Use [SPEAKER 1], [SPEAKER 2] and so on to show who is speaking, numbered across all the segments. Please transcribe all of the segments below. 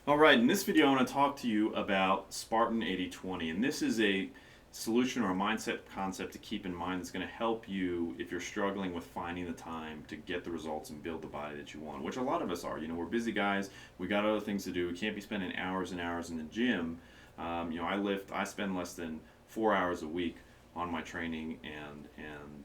[SPEAKER 1] All right, in this video I want to talk to you about Spartan 80-20, and this is a solution or a mindset concept to keep in mind that's going to help you if you're struggling with finding the time to get the results and build the body that you want, which a lot of us are. You know, we're busy guys, we got other things to do, we can't be spending hours and hours in the gym. I spend less than 4 hours a week on my training and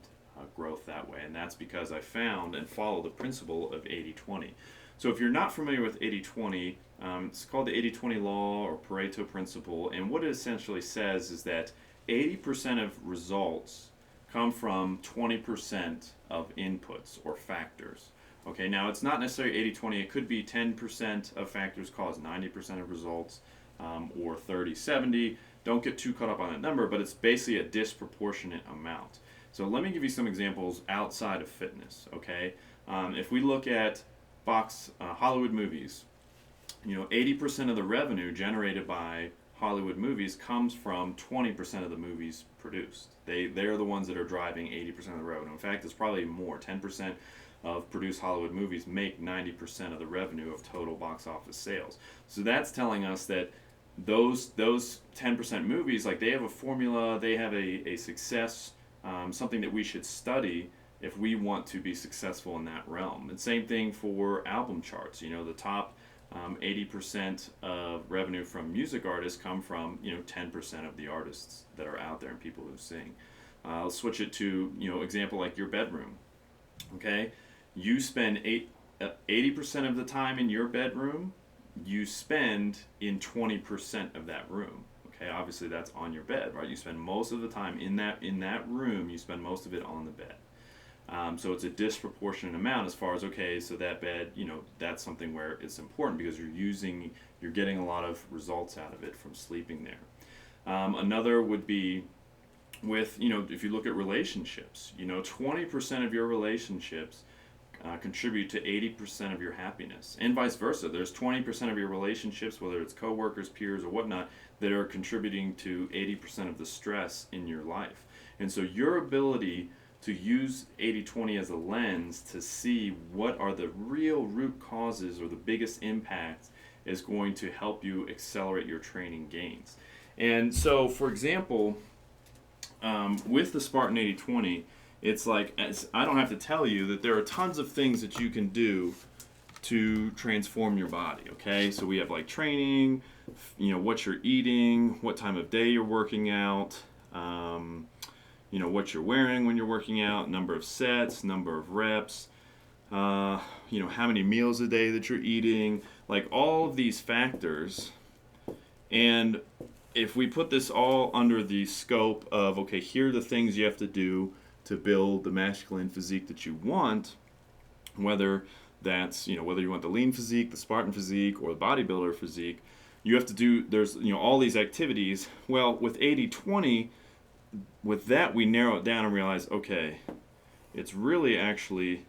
[SPEAKER 1] growth that way, and that's because I found and follow the principle of 80-20. So if you're not familiar with 80-20, it's called the 80-20 law or Pareto Principle, and what it essentially says is that 80% of results come from 20% of inputs or factors. Okay, now it's not necessarily 80-20, it could be 10% of factors cause 90% of results, or 30-70. Don't get too caught up on that number, but it's basically a disproportionate amount. So let me give you some examples outside of fitness, okay? If we look at Hollywood movies, 80% of the revenue generated by Hollywood movies comes from 20% of the movies produced. They're the ones that are driving 80% of the revenue. In fact, it's probably more. 10% of produced Hollywood movies make 90% of the revenue of total box office sales. So that's telling us that those 10% movies, like, they have a formula, they have a success, something that we should study if we want to be successful in that realm. And same thing for album charts. The top 80% of revenue from music artists come from 10% of the artists that are out there and people who sing. I'll switch it to example like your bedroom. Okay, you spend 80% of the time in your bedroom. You spend in 20% of that room. Okay, obviously that's on your bed, right? You spend most of the time in that room. You spend most of it on the bed. So it's a disproportionate amount as far as, okay, so that bed, that's something where it's important because you're getting a lot of results out of it from sleeping there. Another would be with, if you look at relationships, 20% of your relationships contribute to 80% of your happiness, and vice versa. There's 20% of your relationships, whether it's coworkers, peers, or whatnot, that are contributing to 80% of the stress in your life. And so your ability to use 80-20 as a lens to see what are the real root causes or the biggest impacts is going to help you accelerate your training gains. And so, for example, with the Spartan 80-20, it's like, I don't have to tell you that there are tons of things that you can do to transform your body, okay? So we have like training, what you're eating, what time of day you're working out, what you're wearing when you're working out, number of sets, number of reps, how many meals a day that you're eating, like all of these factors. And if we put this all under the scope of, okay, here are the things you have to do to build the masculine physique that you want, whether that's, whether you want the lean physique, the Spartan physique, or the bodybuilder physique, you have to do, there's, all these activities. Well, with 80-20, with that, we narrow it down and realize, okay, it's really actually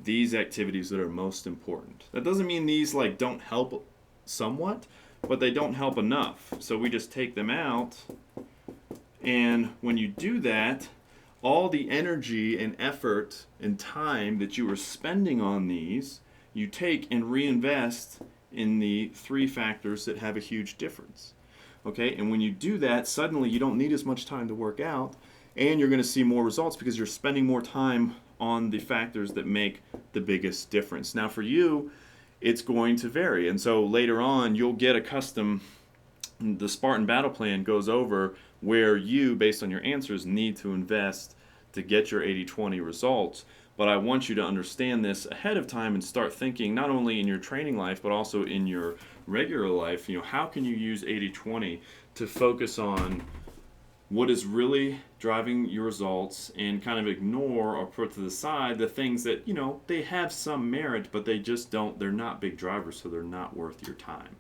[SPEAKER 1] these activities that are most important. That doesn't mean these don't help somewhat, but they don't help enough. So we just take them out, and when you do that, all the energy and effort and time that you were spending on these, you take and reinvest in the three factors that have a huge difference. Okay, and when you do that, suddenly you don't need as much time to work out, and you're going to see more results because you're spending more time on the factors that make the biggest difference. Now for you, it's going to vary, and so later on you'll get accustomed. The Spartan battle plan goes over where you, based on your answers, need to invest to get your 80-20 results. But I want you to understand this ahead of time and start thinking not only in your training life but also in your regular life. How can you use 80-20 to focus on what is really driving your results and kind of ignore or put to the side the things that, they have some merit, but they're not big drivers, so they're not worth your time.